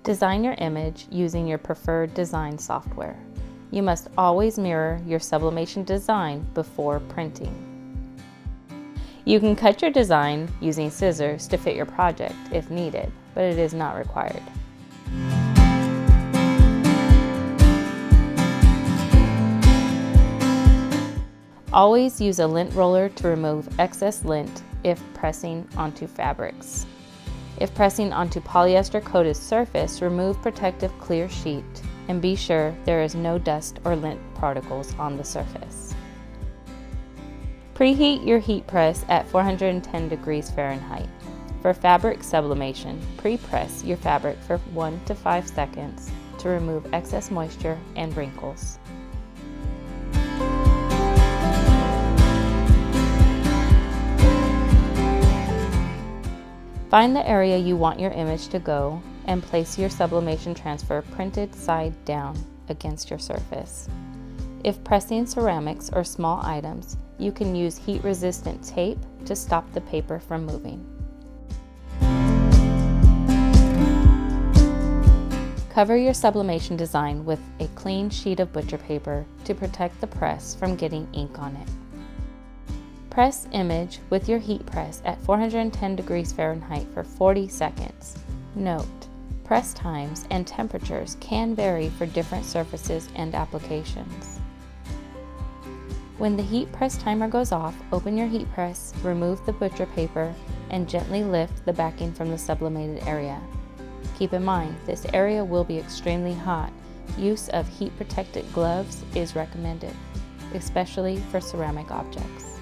Design your image using your preferred design software. You must always mirror your sublimation design before printing. You can cut your design using scissors to fit your project if needed, but it is not required. Always use a lint roller to remove excess lint if pressing onto fabrics. If pressing onto polyester coated surface, remove protective clear sheet and be sure there is no dust or lint particles on the surface. Preheat your heat press at 410 degrees Fahrenheit. For fabric sublimation, pre-press your fabric for 1 to 5 seconds to remove excess moisture and wrinkles. Find the area you want your image to go and place your sublimation transfer printed side down against your surface. If pressing ceramics or small items, you can use heat-resistant tape to stop the paper from moving. Cover your sublimation design with a clean sheet of butcher paper to protect the press from getting ink on it. Press image with your heat press at 410 degrees Fahrenheit for 40 seconds. Note, press times and temperatures can vary for different surfaces and applications. When the heat press timer goes off, open your heat press, remove the butcher paper, and gently lift the backing from the sublimated area. Keep in mind, this area will be extremely hot. Use of heat-protected gloves is recommended, especially for ceramic objects.